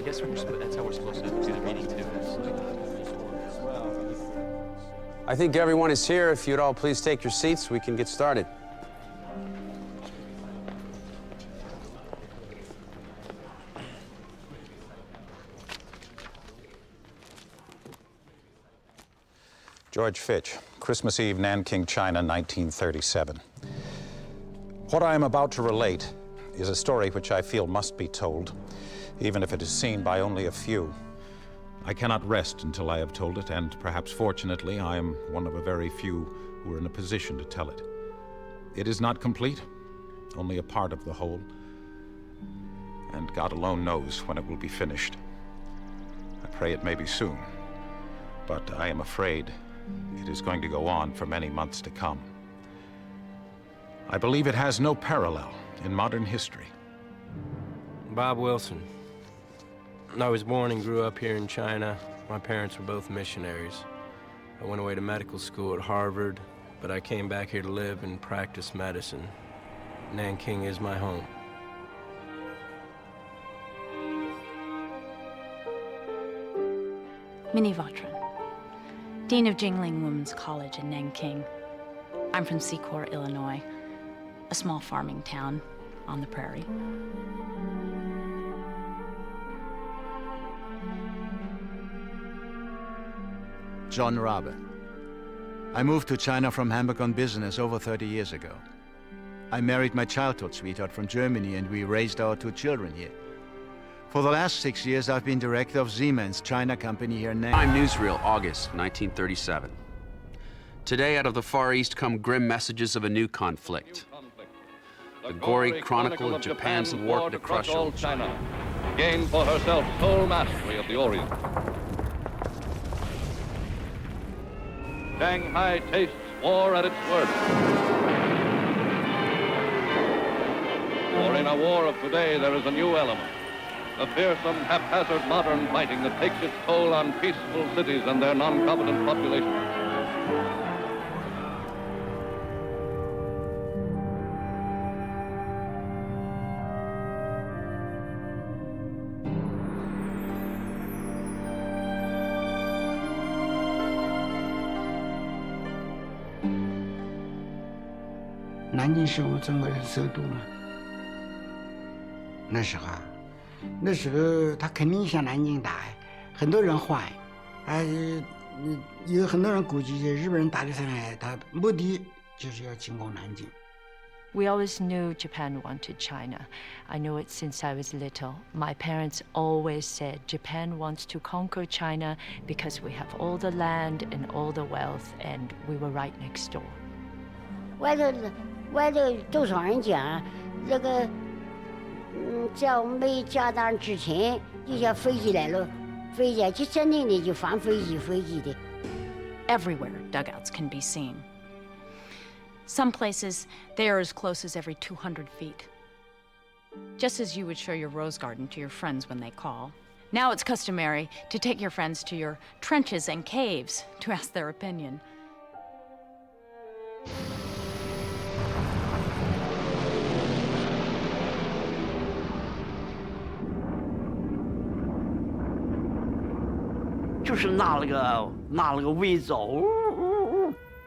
guess that's how we're supposed to do the reading too. I think everyone is here. If you'd all please take your seats, we can get started. George Fitch, Christmas Eve, Nanking, China, 1937. What I am about to relate is a story which I feel must be told, even if it is seen by only a few. I cannot rest until I have told it, and perhaps fortunately, I am one of a very few who are in a position to tell it. It is not complete, only a part of the whole, and God alone knows when it will be finished. I pray it may be soon, but I am afraid it is going to go on for many months to come. I believe it has no parallel in modern history. Bob Wilson. I was born and grew up here in China. My parents were both missionaries. I went away to medical school at Harvard, but I came back here to live and practice medicine. Nanking is my home. Minnie Vautrin, Dean of Jingling Women's College in Nanking. I'm from Secor, Illinois, a small farming town on the prairie. John Rabe. I moved to China from Hamburg on business over 30 years ago. I married my childhood sweetheart from Germany, and we raised our 2 children here. For the last 6 years, I've been director of Siemens China company here in Nanking. Time Newsreel, August 1937. Today, out of the Far East come grim messages of a new conflict. The gory chronicle of Japan's war to crush all China, gained for herself sole mastery of the Orient. Shanghai tastes war at its worst. For in a war of today, there is a new element. A fearsome, haphazard modern fighting that takes its toll on peaceful cities and their non-competent populations. Nanking 是我们中国的首都嘛。那时候他肯定像南京大，很多人怀，有很多人估计日本人打的上来，他目的就是要进攻南京。We always knew Japan wanted China. I know it since I was little. My parents always said Japan wants to conquer China because we have all the land and all the wealth, and we were right next door. 外头多少人讲，这个，在我们没家长之前，就像飞机来了，飞机就真正的就放飞机的。Everywhere, dugouts can be seen. Some places, they are as close as every 200 feet. Just as you would show your rose garden to your friends when they call, now it's customary to take your friends to your trenches and caves to ask their opinion. 就是拿了个位子，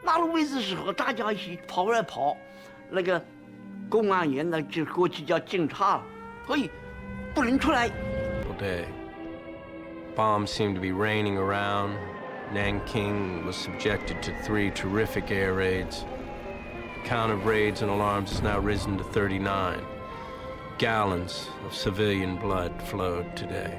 拿了位子时候，大家一起跑来跑，那个公安员呢就过去叫警察，嘿，不能出来。Day. Bombs seemed to be raining around. Nanking was subjected to 3 terrific air raids. The count of raids and alarms has now risen to 39. Gallons of civilian blood flowed today.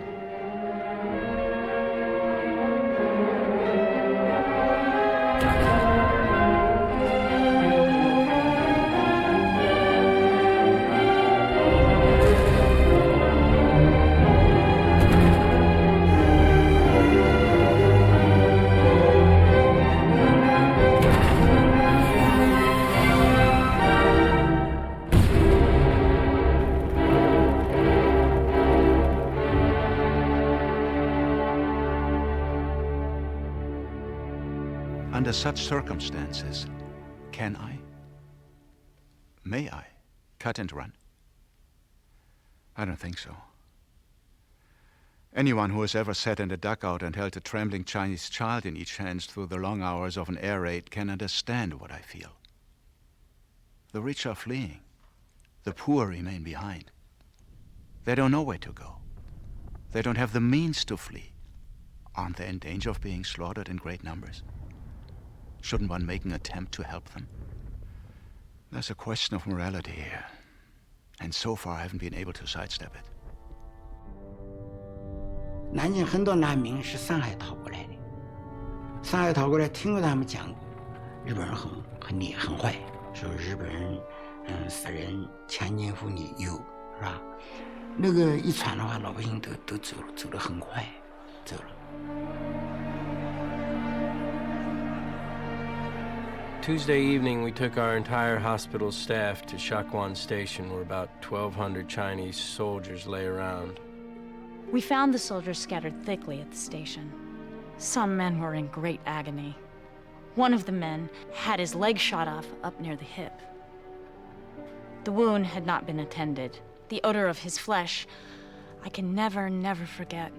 Under such circumstances, may I cut and run? I don't think so. Anyone who has ever sat in a dugout and held a trembling Chinese child in each hand through the long hours of an air raid can understand what I feel. The rich are fleeing. The poor remain behind. They don't know where to go. They don't have the means to flee. Aren't they in danger of being slaughtered in great numbers? Shouldn't one make an attempt to help them? There's a question of morality here. And so far I haven't been able to sidestep it. 南京很多难民是上海逃过来的，上海逃过来，听过他们讲过，日本人很厉害很坏，说日本人杀人、强奸妇女有，是吧？那个一传的话，老百姓都走了，走得很快，走了。 Tuesday evening, we took our entire hospital staff to Shakuan Station, where about 1,200 Chinese soldiers lay around. We found the soldiers scattered thickly at the station. Some men were in great agony. One of the men had his leg shot off up near the hip. The wound had not been attended. The odor of his flesh, I can never forget.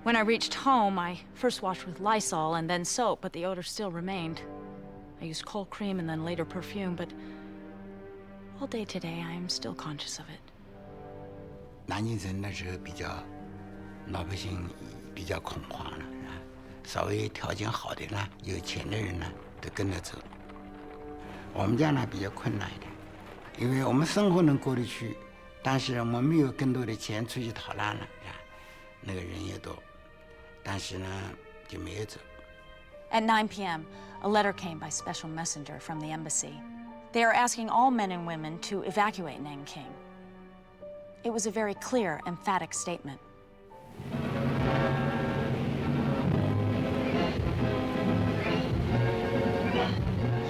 When I reached home, I first washed with Lysol and then soap, but the odor still remained. I used cold cream and then later perfume, but all day today I am still conscious of it. 南京城那时候比较老百姓比较恐慌了，稍微条件好的呢，有钱的人呢都跟着走。我们家呢比较困难一点，因为我们生活能过得去，但是我们没有更多的钱出去逃难了，那个人也多，但是呢就没有走。 At 9 p.m., a letter came by special messenger from the embassy. They are asking all men and women to evacuate Nanking. It was a very clear, emphatic statement.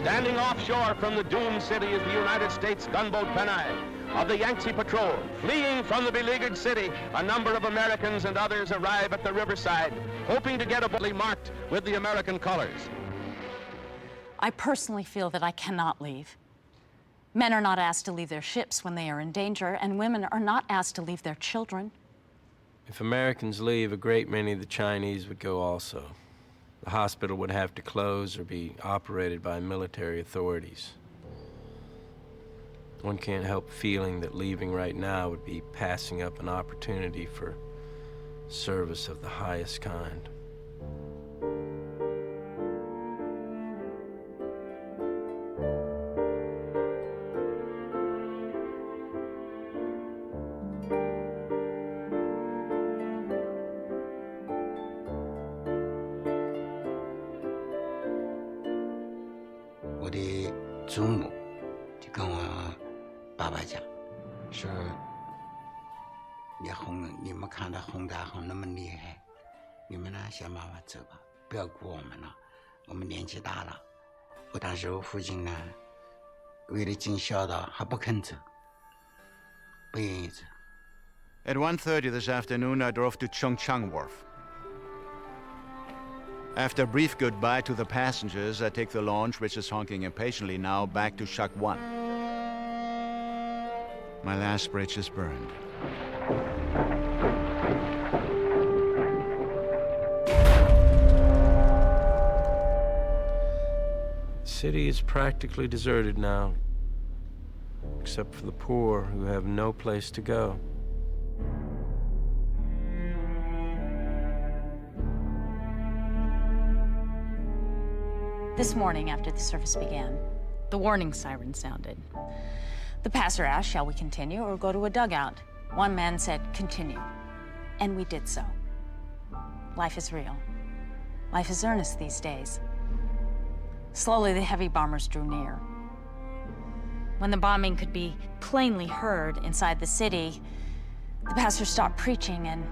Standing offshore from the doomed city is the United States gunboat Penai of the Yangtze Patrol. Fleeing from the beleaguered city, a number of Americans and others arrive at the riverside, hoping to get a boat marked with the American colors. I personally feel that I cannot leave. Men are not asked to leave their ships when they are in danger, and women are not asked to leave their children. If Americans leave, a great many of the Chinese would go also. The hospital would have to close or be operated by military authorities. One can't help feeling that leaving right now would be passing up an opportunity for service of the highest kind. At 1:30 this afternoon, I drove to Chongchang Wharf. After a brief goodbye to the passengers, I take the launch, which is honking impatiently now, back to Shakuan. My last bridge is burned. The city is practically deserted now, except for the poor who have no place to go. This morning, after the service began, the warning siren sounded. The pastor asked, shall we continue or go to a dugout? One man said, continue. And we did so. Life is real. Life is earnest these days. Slowly, the heavy bombers drew near. When the bombing could be plainly heard inside the city, the pastor stopped preaching and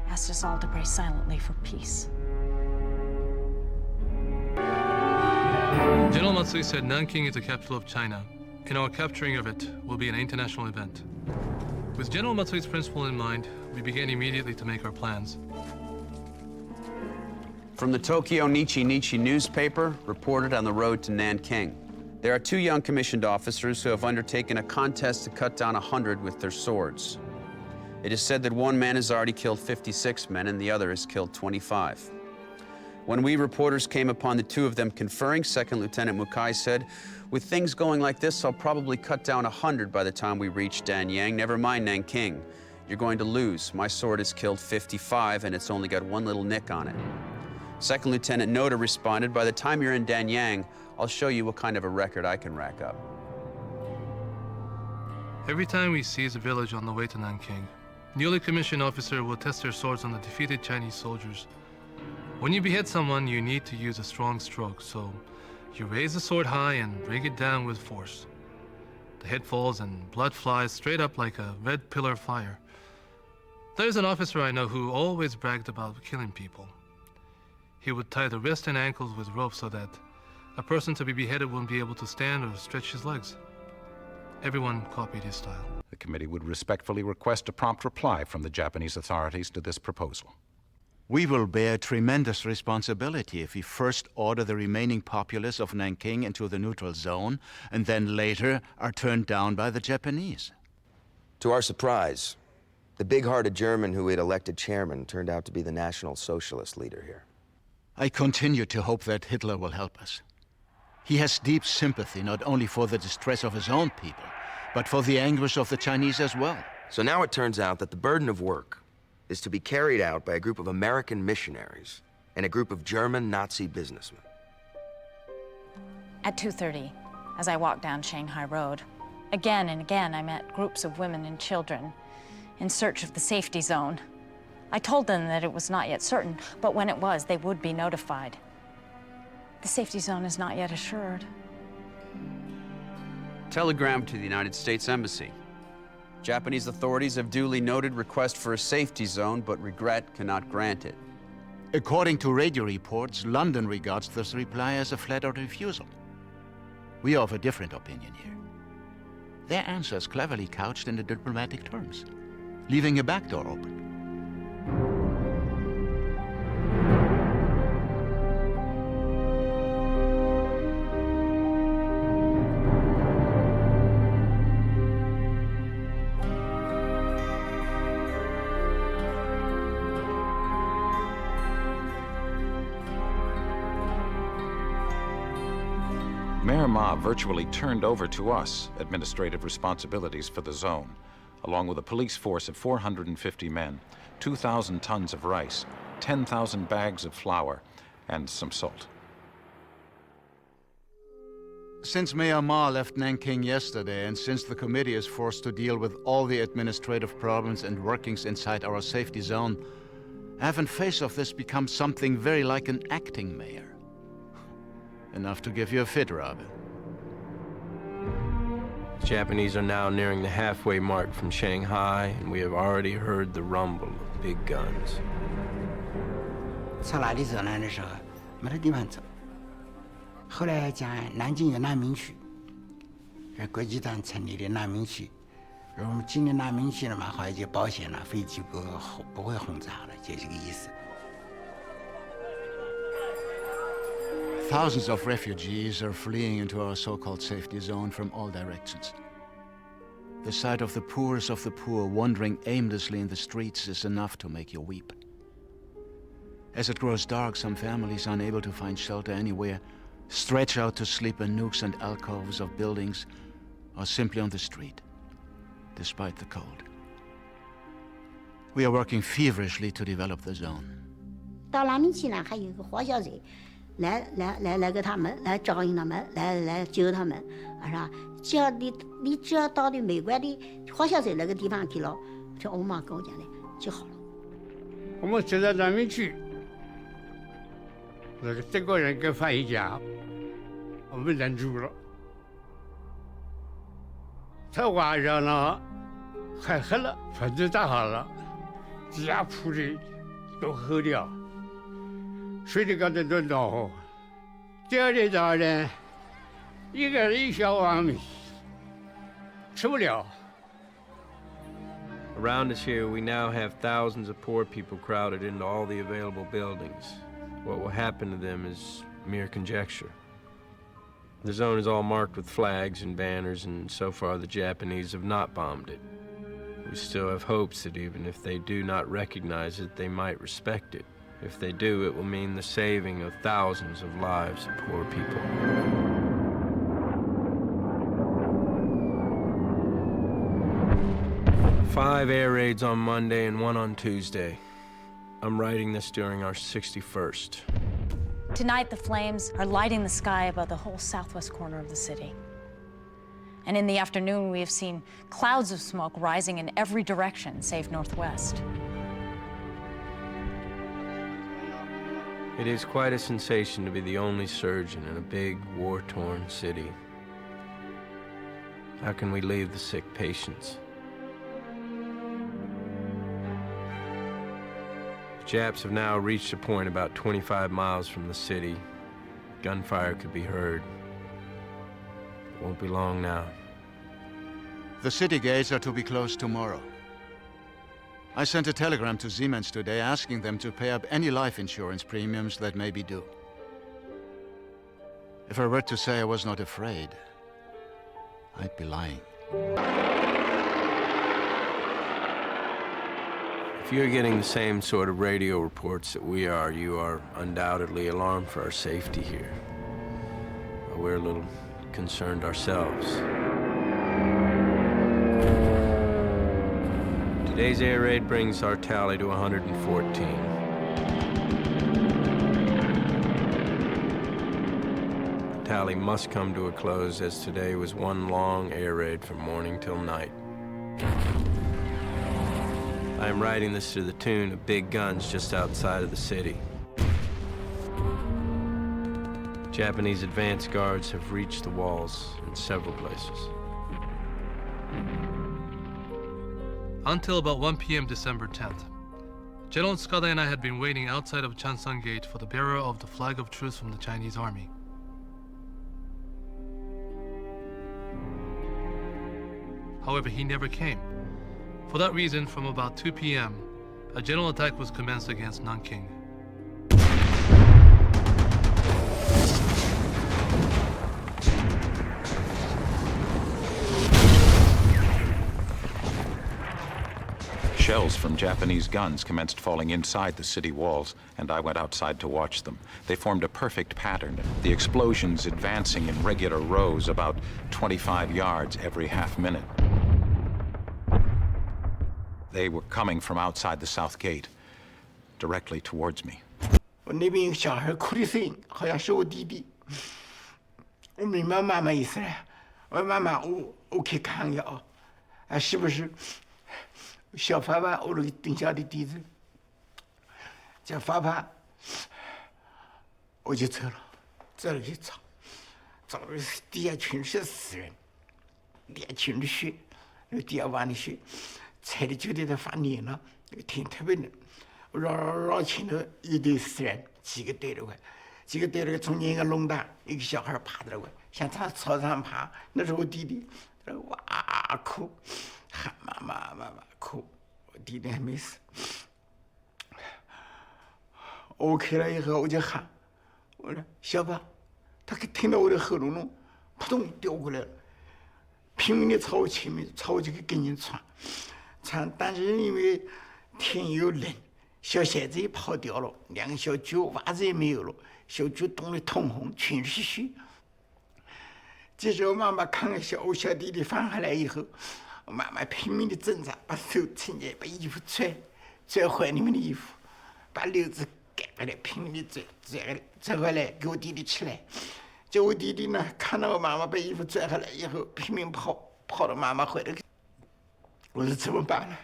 asked us all to pray silently for peace. General Matsui said Nanking is the capital of China, and our capturing of it will be an international event. With General Matsui's principle in mind, we began immediately to make our plans. From the Tokyo Nichi newspaper, reported on the road to Nanking. There are two young commissioned officers who have undertaken a contest to cut down 100 with their swords. It is said that one man has already killed 56 men and the other has killed 25. When we reporters came upon the two of them conferring, Second Lieutenant Mukai said, "With things going like this, I'll probably cut down 100 by the time we reach Danyang, never mind Nanking. You're going to lose. My sword has killed 55 and it's only got one little nick on it." Second Lieutenant Noda responded, "By the time you're in Danyang, I'll show you what kind of a record I can rack up." Every time we seize a village on the way to Nanking, newly commissioned officer will test their swords on the defeated Chinese soldiers. When you behead someone, you need to use a strong stroke, so you raise the sword high and bring it down with force. The head falls and blood flies straight up like a red pillar of fire. There's an officer I know who always bragged about killing people. He would tie the wrists and ankles with ropes so that a person to be beheaded wouldn't be able to stand or stretch his legs. Everyone copied his style. The committee would respectfully request a prompt reply from the Japanese authorities to this proposal. We will bear tremendous responsibility if we first order the remaining populace of Nanking into the neutral zone and then later are turned down by the Japanese. To our surprise, the big-hearted German who we'd elected chairman turned out to be the National Socialist leader here. I continue to hope that Hitler will help us. He has deep sympathy not only for the distress of his own people, but for the anguish of the Chinese as well. So now it turns out that the burden of work is to be carried out by a group of American missionaries and a group of German Nazi businessmen. At 2:30, as I walked down Shanghai Road, again and again I met groups of women and children in search of the safety zone. I told them that it was not yet certain, but when it was, they would be notified. The safety zone is not yet assured. Telegram to the United States Embassy. Japanese authorities have duly noted request for a safety zone, but regret cannot grant it. According to radio reports, London regards this reply as a flat-out refusal. We are of a different opinion here. Their answer is cleverly couched in the diplomatic terms, leaving a back door open. Mayor Ma virtually turned over to us administrative responsibilities for the zone, along with a police force of 450 men, 2,000 tons of rice, 10,000 bags of flour, and some salt. Since Mayor Ma left Nanking yesterday, and since the committee is forced to deal with all the administrative problems and workings inside our safety zone, I have in face of this become something very like an acting mayor. Enough to give you a fit, Robin. The Japanese are now nearing the halfway mark from Shanghai, and we have already heard the rumble of big guns. 从哪里走呢？那时候没得地方走。后来讲南京有难民区，国际党成立的难民区。如果我们进了难民区了嘛，好像就保险了，飞机不会轰炸了，就这个意思。 Thousands of refugees are fleeing into our so-called safety zone from all directions. The sight of the poorest of the poor wandering aimlessly in the streets is enough to make you weep. As it grows dark, some families, unable to find shelter anywhere, stretch out to sleep in nooks and alcoves of buildings or simply on the street, despite the cold. We are working feverishly to develop the zone. 到难民区呢，还有一个花小队。 来给他们，来照应他们，来救他们，是吧？只要你只要到的美国的花小水那个地方去了，这我妈跟我讲的就好了。我们就在难民区，那个德国人跟翻译家，我们忍住了。他晚上呢，还黑了，房子打好了，地下铺的都厚掉。 睡得刚才都暖和，第二天早上呢，一个人一小碗米，吃不了。 Around us here, we now have thousands of poor people crowded into all the available buildings. What will happen to them is mere conjecture. The zone is all marked with flags and banners, and so far the Japanese have not bombed it. We still have hopes that even if they do not recognize it, they might respect it. If they do, it will mean the saving of thousands of lives of poor people. 5 air raids on Monday and 1 on Tuesday. I'm writing this during our 61st. Tonight, the flames are lighting the sky above the whole southwest corner of the city. And in the afternoon, we have seen clouds of smoke rising in every direction, save northwest. It is quite a sensation to be the only surgeon in a big, war-torn city. How can we leave the sick patients? The Japs have now reached a point about 25 miles from the city. Gunfire could be heard. It won't be long now. The city gates are to be closed tomorrow. I sent a telegram to Siemens today asking them to pay up any life insurance premiums that may be due. If I were to say I was not afraid, I'd be lying. If you're getting the same sort of radio reports that we are, you are undoubtedly alarmed for our safety here. But we're a little concerned ourselves. Today's air raid brings our tally to 114. The tally must come to a close, as today was one long air raid from morning till night. I am writing this to the tune of big guns just outside of the city. Japanese advance guards have reached the walls in several places. Until about 1 p.m. December 10th, General Scott and I had been waiting outside of Chansan Gate for the bearer of the flag of truce from the Chinese army. However, he never came. For that reason, from about 2 p.m., a general attack was commenced against Nanking. Shells from Japanese guns commenced falling inside the city walls, and I went outside to watch them. They formed a perfect pattern, the explosions advancing in regular rows about 25 yards every half minute. They were coming from outside the south gate, directly towards me. 我那边有个小孩哭的声音，好像是我弟弟。我明白妈妈意思了，我说妈妈，我去看一下啊，是不是小爸爸我那个顶下的弟子？叫爸爸，我就走了，走了去找，找了底下全是死人，底下全是血，那个底下碗的血。 踩的就在那发黏了，那个天特别冷。我绕前头一堆死人，几个堆着块，几个堆着中间一个笼大，一个小孩趴在那块，向草上爬。那是我弟弟，哇哭，喊妈妈哭。我弟弟还没死。我开了以后我就喊，我说小宝，他听到我的喉咙中扑通掉过来了，拼命的朝我前面，朝我这个跟前窜。 但是因为天又冷，小鞋子也跑掉了，两个小脚袜子也没有了，小脚冻得通红，全是血。这时候妈妈看看我小弟弟翻回来以后，妈妈拼命的挣扎，把手撑起来，把衣服拽怀里面的衣服，把袖子盖回来，拼命的拽回来，给我弟弟起来。叫我弟弟呢，看到我妈妈把衣服拽回来以后，拼命跑到妈妈怀里。 我说怎么办呢？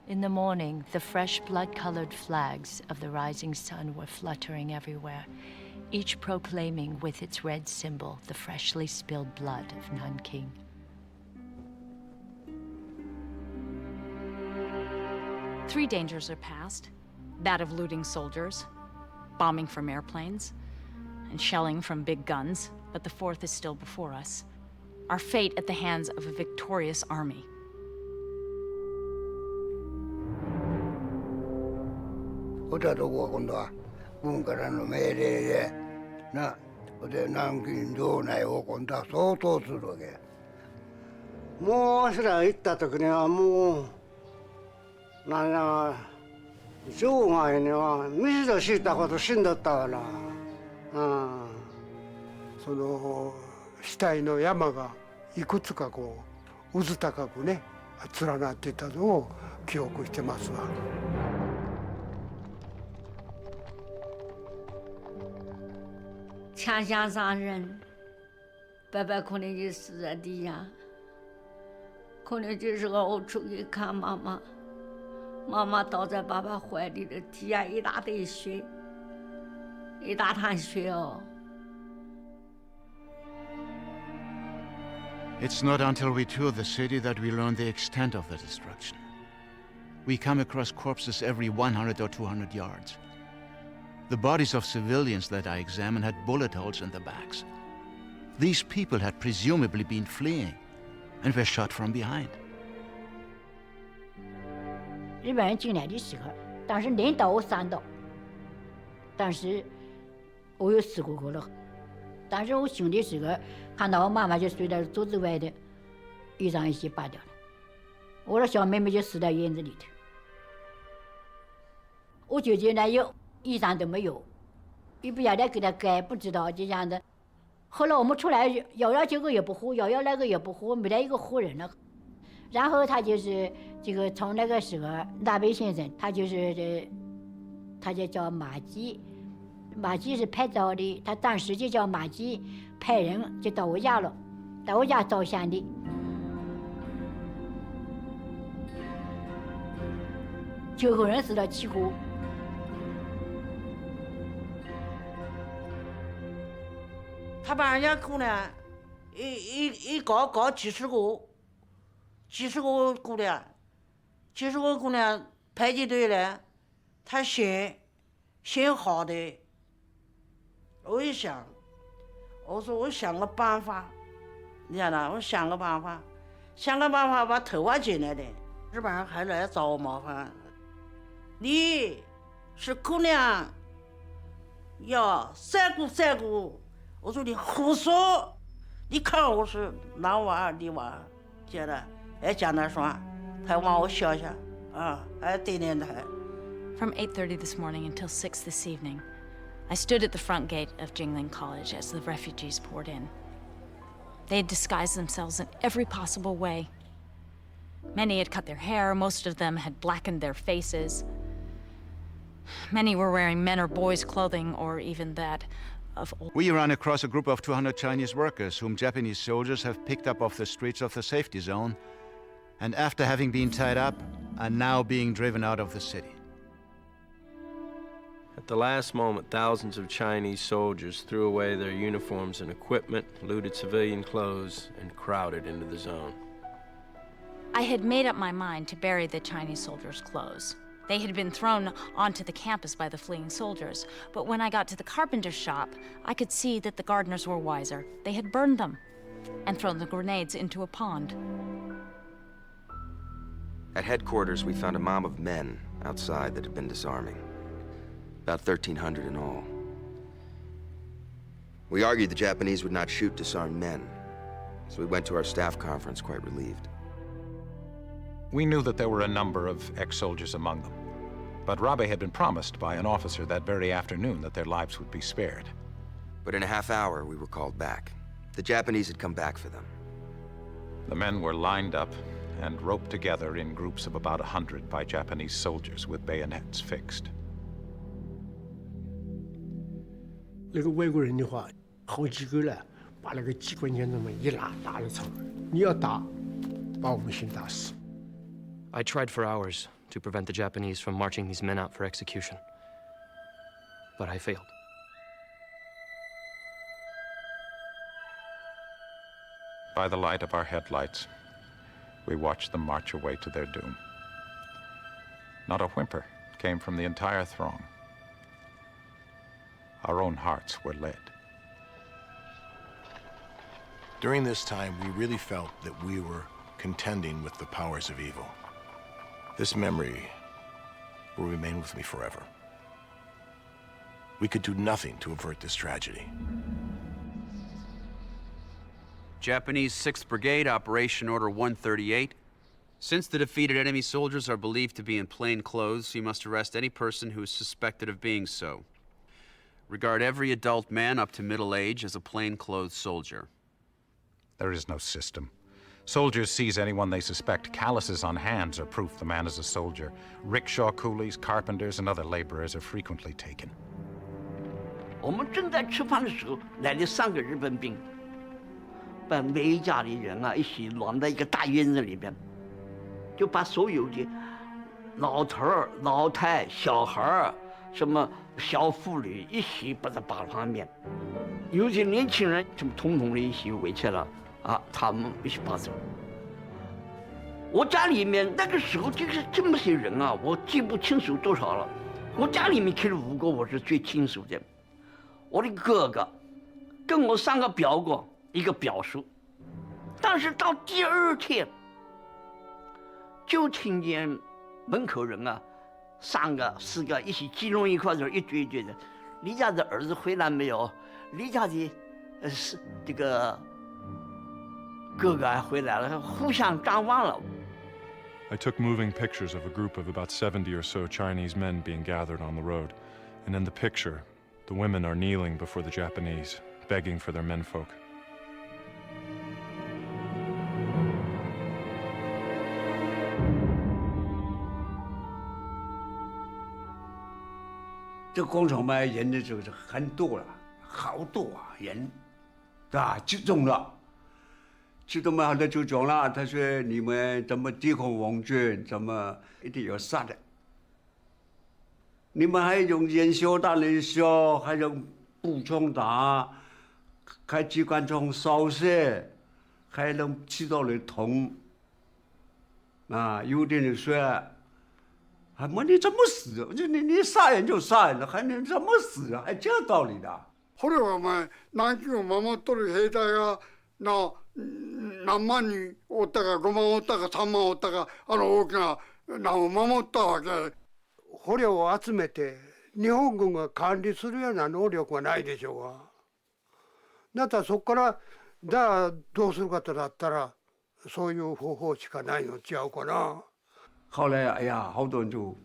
In the morning, the fresh blood-colored flags of the rising sun were fluttering everywhere, each proclaiming with its red symbol the freshly spilled blood of Nanking. Three dangers are past: that of looting soldiers, bombing from airplanes, and shelling from big guns, but the fourth is still before us. Our fate at the hands of a victorious army. で南京城内を今度は相当するわけ。もうわしら行った時にはもうなんや城外には水と敷いたこと死んだったわな。その死体の山がいくつかこううず高くね連なってたのを記憶してますわ。枪下伤人，伯伯可能就死在地下，可能就是我出去看妈妈，妈妈倒在爸爸怀里的，地下一大堆血，一大滩血哦。 It's not until we tour the city that we learn the extent of the destruction. We come across corpses every 100 or 200 yards. The bodies of civilians that I examined had bullet holes in their backs. These people had presumably been fleeing and were shot from behind. 日本人进来的时候，当时2刀3刀，但是我有死过了。当时我醒的时候，看到我妈妈就睡在桌子外的，衣裳一起扒掉了，我的小妹妹就死在院子里头。我姐姐呢有衣裳都没有，也不晓得给她盖，不知道就这样的。后来我们出来，摇这个也不喝，摇那个也不喝，没得一个活人了。然后他就是这个从那个时候，大北先生他就是他就叫马基。 马基是拍照的，他当时就叫马基，派人就到我家了，到我家照相的。9个人死了7个。他把人家姑娘，一搞几十个姑娘，90个姑娘排起队来，他选好的。 我一想，我说我想个办法，你看呐，我想个办法把头发剪来的。日本人还来找我麻烦，你是姑娘，要3个。我说你胡说，你看我是男娃女娃，觉得还讲那说，他往我笑笑啊，还点头。From 8:30 this morning until 6 this evening. I stood at the front gate of Jingling College as the refugees poured in. They had disguised themselves in every possible way. Many had cut their hair, most of them had blackened their faces. Many were wearing men or boys' clothing, or even that of old. We ran across a group of 200 Chinese workers whom Japanese soldiers have picked up off the streets of the safety zone, and after having been tied up, are now being driven out of the city. At the last moment, thousands of Chinese soldiers threw away their uniforms and equipment, looted civilian clothes, and crowded into the zone. I had made up my mind to bury the Chinese soldiers' clothes. They had been thrown onto the campus by the fleeing soldiers, but when I got to the carpenter's shop, I could see that the gardeners were wiser. They had burned them and thrown the grenades into a pond. At headquarters, we found a mob of men outside that had been disarming. About 1,300 in all. We argued the Japanese would not shoot disarmed men, so we went to our staff conference quite relieved. We knew that there were a number of ex-soldiers among them, but Rabe had been promised by an officer that very afternoon that their lives would be spared. But in a half hour, we were called back. The Japanese had come back for them. The men were lined up and roped together in groups of about 100 by Japanese soldiers with bayonets fixed. 那个外国人的话，好几个了，把那个机关枪这么一拉，打了场。你要打，把我们先打死。 I tried for hours to prevent the Japanese from marching these men out for execution, but I failed. By the light of our headlights, we watched them march away to their doom. Not a whimper came from the entire throng. Our own hearts were led. During this time, we really felt that we were contending with the powers of evil. This memory will remain with me forever. We could do nothing to avert this tragedy, Japanese 6th Brigade, Operation Order 138. Since the defeated enemy soldiers are believed to be in plain clothes, you must arrest any person who is suspected of being so. Regard every adult man up to middle age as a plainclothes soldier. There is no system. Soldiers seize anyone they suspect. Calluses on hands are proof the man is a soldier. Rickshaw coolies, carpenters, and other laborers are frequently taken. 我们正在吃饭的时候，来了3个日本兵，把每一家的人啊一起乱在一个大院子里边，就把所有的老头儿、老太、小孩儿、什么小妇女一起把它绑上面，有些年轻人就统统的一起围起来了啊，他们一起绑走。我家里面那个时候就是这么些人啊，我记不清楚多少了。我家里面去了5个，我是最清楚的。我的哥哥，跟我3个表哥，一个表叔。但是到第2天，就听见门口人啊，3个、4个一起集中一块儿，一堆一堆的。你家的儿子回来没有？你家的是这个哥哥还回来了，互相张望了。I took moving pictures of a group of about 70 or so Chinese men being gathered on the road, and in the picture, the women are kneeling before the Japanese, begging for their menfolk. 这工厂嘛，人的就是很多了，好多啊人，啊，集中了。集中嘛，他就讲了，他说你们怎么抵抗王军，怎么一定要杀的。你们还用燃烧弹来烧，还用步枪打，还机关枪扫射，还能气到来捅。啊，有的人说，还问你怎么死？你杀人就杀人了，还能怎么死啊？还这道理的？これはお前南京を守っとる兵隊が何万人おったか5万おったか3万おったか大きな何を守ったわけ。捕虜を集めて日本軍が管理するような能力はないでしょうが。だったらそこからじゃあどうするかとなったらそういう方法しかないの違うかな。后来哎呀，好多人就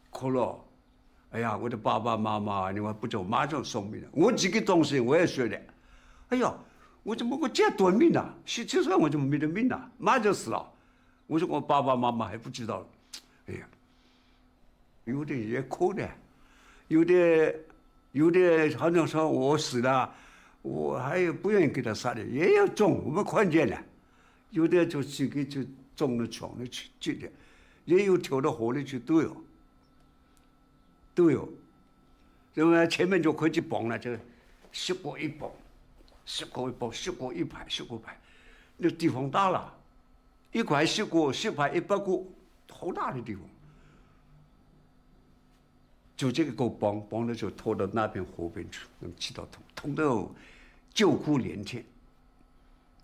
哭了。哎呀，我的爸爸妈妈，你们不走，马上送命了。我自己当时我也说的，哎呀，我怎么我这短命啊？17岁我怎么没得命啊？马上死了。我说我爸爸妈妈还不知道。哎呀，有的也哭的，有的好像说我死了，我还不愿意给他杀的，也有中，我们看见了。有的就自己就中了枪了去的，也有跳到河里去都有。都有，因为前面就可以去绑了，这个10个一绑，10个一绑，10个一排，10个排，那地方大了，一块10个，10排100个，好大的地方。就这个给我绑了就拖到那边河边去，气到痛到救哭连天。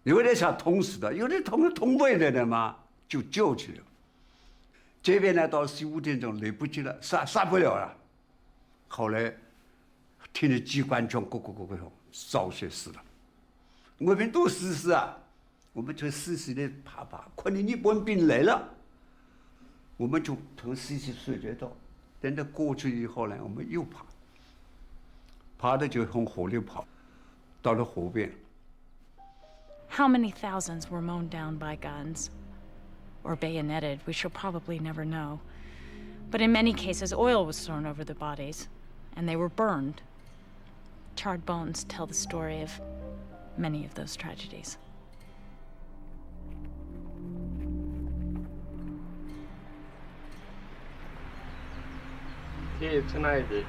有的想痛死的，有的痛不来的嘛，就救去了。这边呢到4、5点钟来不及了，杀不了了。后来听着机关枪咕扫射死了。我们都死啊，我们就死的怕，看见日本兵来了，我们就从死睡觉到，等到过去以后呢，我们又爬的就从河里跑，到了河边。How many thousands were mown down by guns? Or bayoneted, we shall probably never know. But in many cases, oil was thrown over the bodies, and they were burned. Charred bones tell the story of many of those tragedies. 手つないで、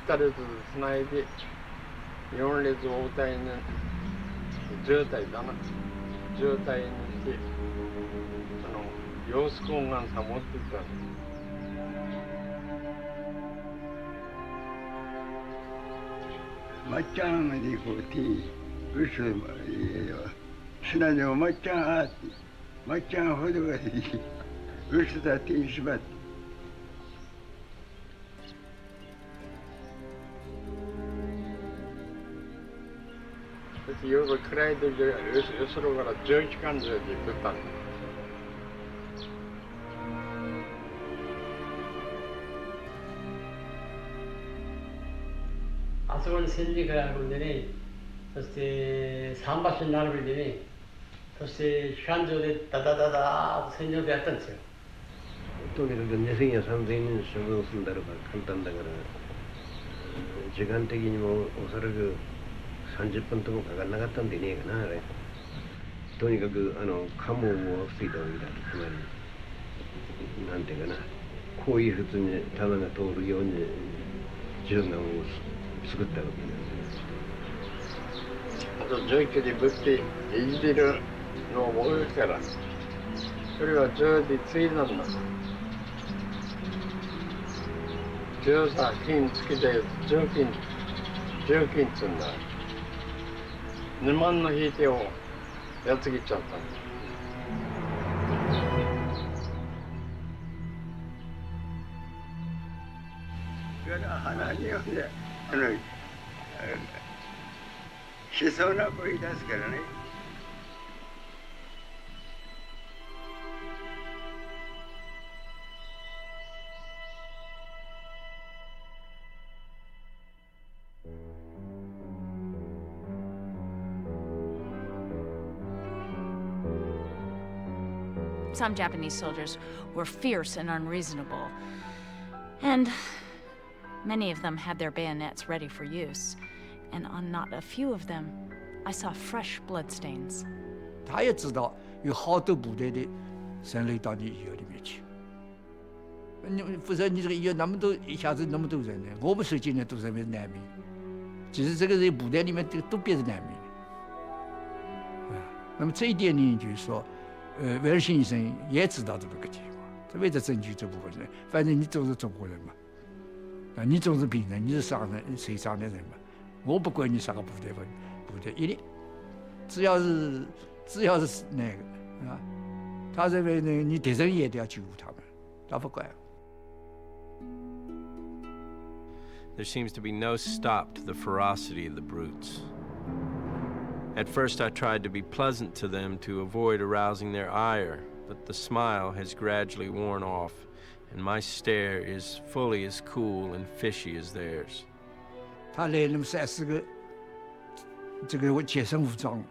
2人ずつつないで、4列応対に10体だな、10体にして。様子根が保ってた。맞짱 아니고 티 그래서 신하냐 맞짱 허드가지 그래서 다 티시밭 그래서 여기 크라이들 여수로 가라 정시간 저기 됐다. あそこに戦時があるんでね、そして桟橋になるんでね、そして機関銃でダダダダーと戦場でやったんですよ。とにかく2000や3000人処分するんだろうが簡単だから、時間的にもおそらく30分ともかかんなかったんでねえかな、あれ。とにかくカモを防いだわけだ。つまり、なんていうかな、こういう普通に弾が通るように銃弾を作ったわけです。あと銃器でぶっていじるのを覚えるから、それは銃でついだんだ。銃さ、金つけて銃金っつうんだ。2万の引いてをやっつけちゃった。鼻によってしそうな声出すからね。Some Japanese soldiers were fierce and unreasonable, and many of them had their bayonets ready for use. And on not a few of them, I saw fresh bloodstains. 他也知道有好多部队的生累到你医院里面去，否则你这个医院那么多一下子那么多人呢？我们受惊的都是难民，其实这个人部队里面都变成难民了。那么这一点呢，就是说。威尔逊医生也知道这么个情况，这为了争取这部分人，反正你都是中国人嘛，你总是病人，你是伤人受伤的人嘛，我不管你啥个部队一律，只要是那个啊，他认为呢，你敌人也得要救他们，他不管。There seems to be no stop to the ferocity of the brutes. At first, I tried to be pleasant to them to avoid arousing their ire, but the smile has gradually worn off, and my stare is fully as cool and fishy as theirs. 他来那么3-4个，这个全身武装，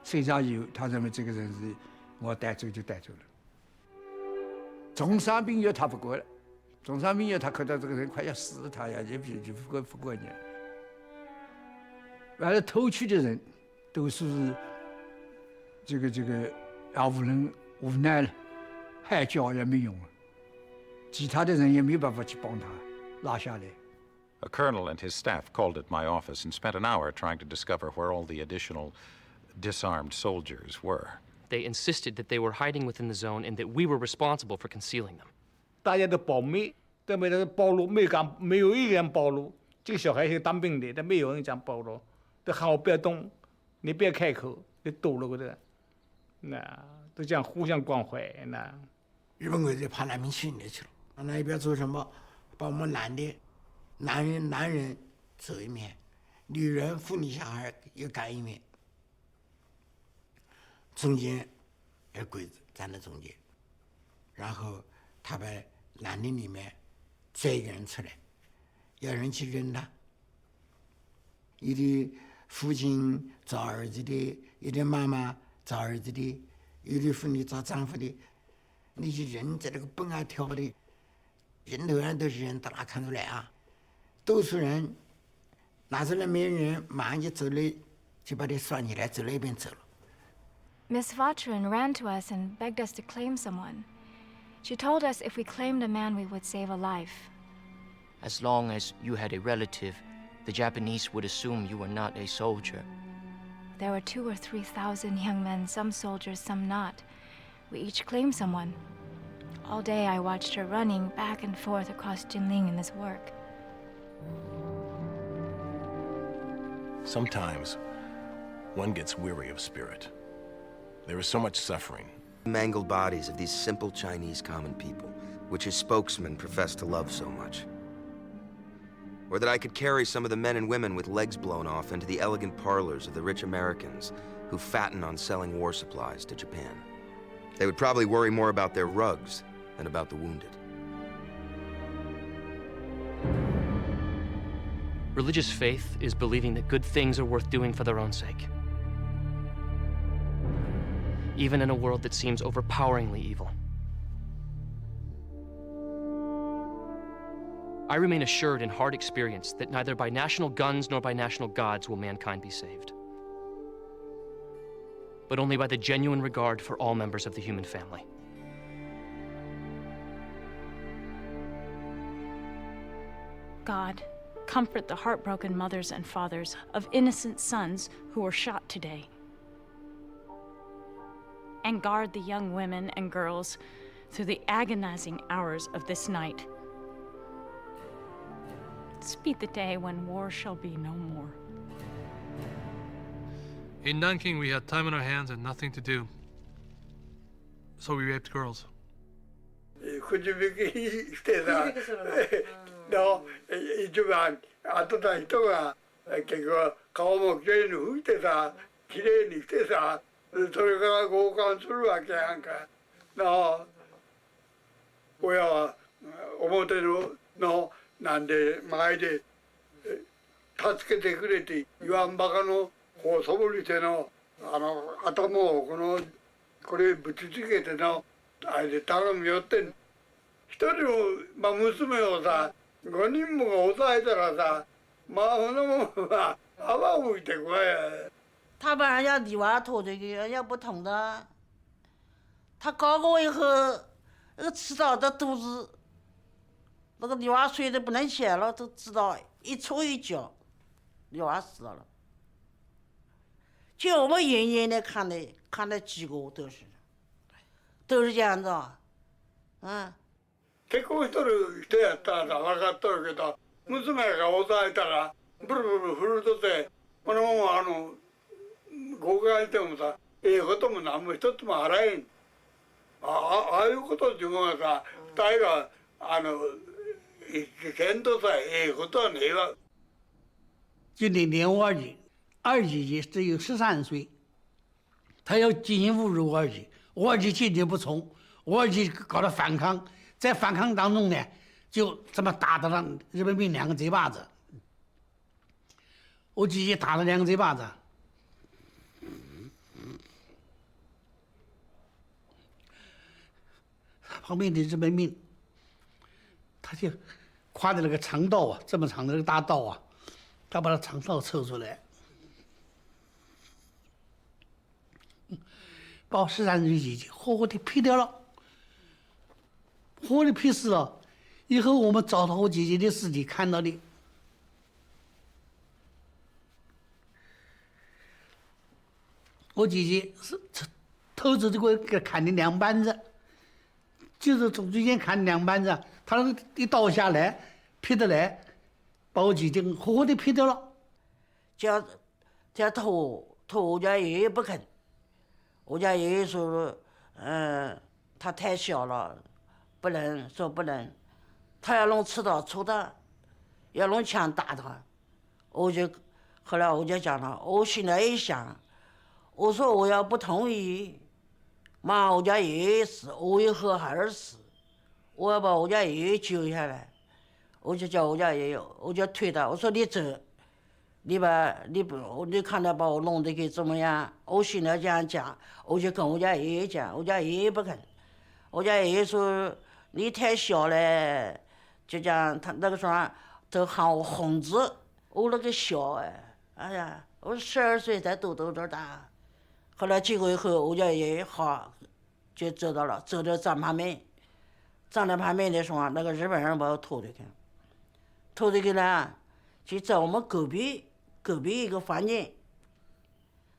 身上有，他认为这个人是我带走就带走了。重伤病院他不管了，重伤病院他看到这个人快要死，他呀就不管你了。完了偷去的人。都是这个无奈了，喊叫也没用了，其他的人也没办法去帮他拉下来。A colonel and his staff called at my office and spent an hour trying to discover where all the additional disarmed soldiers were. They insisted that they were hiding within the zone and that we were responsible for concealing them. 大家都保密，都没人暴露，没有一个人暴露。这个小孩是当兵的，但没有人讲暴露，都喊我不要动。你别开口，你躲了个的，那都这样互相关怀那。日本鬼子跑难民营里去了，那边做什么？把我们男人走一面，女人、妇女、小孩又赶一面，中间有鬼子站在中间，然后他把男的里面摘一个人出来，要人去扔他，有的。父亲找儿子的，有的妈妈找儿子的，有的妇女找丈夫的，那些人在那个蹦啊跳的，人头上都是人，大家看出来啊。多数人拿出来没人，马上就走了，就把他拴起来，走了一边走了。Miss Vatrin ran to us and begged us to claim someone. She told us if we claimed a man, we would save a life. As long as you had a relative, the Japanese would assume you were not a soldier. There were 2,000 or 3,000 young men, some soldiers, some not. We each claimed someone. All day I watched her running back and forth across Jinling in this work. Sometimes one gets weary of spirit. There is so much suffering. Mangled bodies of these simple Chinese common people, which his spokesman professed to love so much. Or that I could carry some of the men and women with legs blown off into the elegant parlors of the rich Americans who fatten on selling war supplies to Japan. They would probably worry more about their rugs than about the wounded. Religious faith is believing that good things are worth doing for their own sake, even in a world that seems overpoweringly evil. I remain assured in hard experience that neither by national guns nor by national gods will mankind be saved, but only by the genuine regard for all members of the human family. God, comfort the heartbroken mothers and fathers of innocent sons who were shot today. And guard the young women and girls through the agonizing hours of this night. Speed the day when war shall be no more. In Nanking, we had time on our hands and nothing to do. So we raped girls. 너 이주만 아토다 히토가 그 가오목제는 후이테다 기레니 히테다 저희가 고간 수루하게 한가 너 뭐야 오모테로 너 난데 마이데 타스케테 그랬지 유한바가노 고소불리테노 아토모 그노 그래 붙이게테노 아이데 다른 몇ten一人まあ娘をさ5人もが抑えたらさまあほんなもんは泡吹いてこい。他把人家女娃拖这个，人家不疼的。他搞过以后，那个吃到的肚子，那个女娃睡得不能起来了，都知道一戳一脚，女娃死了。就我们远远的看的几个都是这样子啊，嗯。結婚しとる人やったら分かっとるけど娘が抑えたらブルブル振るとってこのまま誤解してもさことも何も一つもあらへん。ああいうことっていうのはさ大が危険とさことはねえわ。今年年2级，2级只有13岁，他要进行侮辱2级，2级坚决不从，2级搞到反抗。在反抗当中呢，就这么打到了日本兵2个嘴巴子，我姐姐打了2个嘴巴子，旁边的日本兵，他就挎着那个长刀啊，这么长的那个大刀啊，他把那长刀抽出来，把我13岁姐姐活活的劈掉了。活的劈死了，以后我们找到我姐姐的尸体，看到的，我姐姐是头子这个给砍的2板子，就是从中间砍2板子，他那个一刀下来，劈得来，把我姐姐活活的劈掉了。叫拖我家爷爷不肯，我家爷爷说，他太小了。不能，他要弄刺刀戳他，要弄枪打他，后来我就讲了，我现在一想，我说我要不同意，妈我家爷爷死，我以后还是死，我要把我家爷爷救下来，我就叫我家爷爷，我就推他，我说你走，你看他把我弄得给怎么样？我现在这样讲，我就跟我家爷爷讲，我家爷爷不肯，我家爷爷说。你太小了，就讲他那个时候都喊我红子，我那个小哎呀，我12岁才读这大。后来结果以后，我家爷爷好就走到站旁边，站在旁边的时候，那个日本人把我拖着去呢，就在我们隔壁一个房间，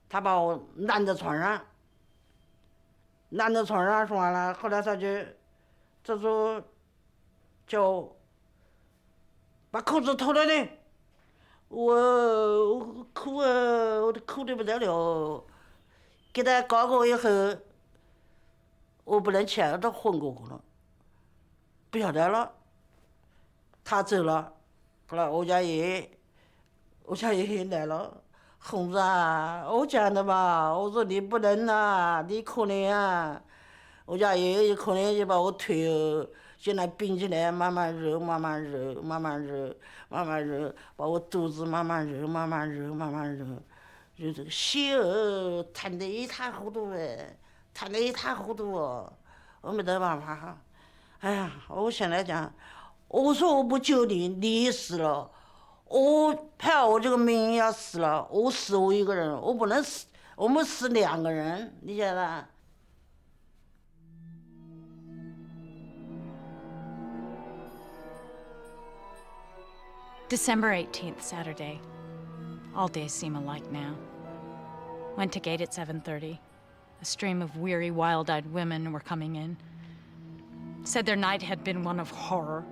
他把我拦在床上说完了，后来他就。这时候叫我把裤子脱了呢，我哭啊，我都哭得不得了。给他搞过以后，我不能起来，都昏过去了，不晓得了。他走了，后来我家爷爷来了，红子啊，我讲的吧，我说你不能啊，你可怜啊。我家爷爷可怜就把我推哦，现在冰起来，慢慢揉，慢慢揉，慢慢揉，慢慢揉，把我肚子慢慢揉，慢慢揉，慢慢揉，就这个血哦，淌得一塌糊涂哎，淌得一塌糊涂哦，我没得办法哈。哎呀，我现在讲，我说我不救你，你死了，我怕我这个命要死了，我死我一个人，我不能死，我们死2个人，你晓得？ December 18th, Saturday. All days seem alike now. Went to gate at 7:30. A stream of weary, wild-eyed women were coming in. Said their night had been one of horror,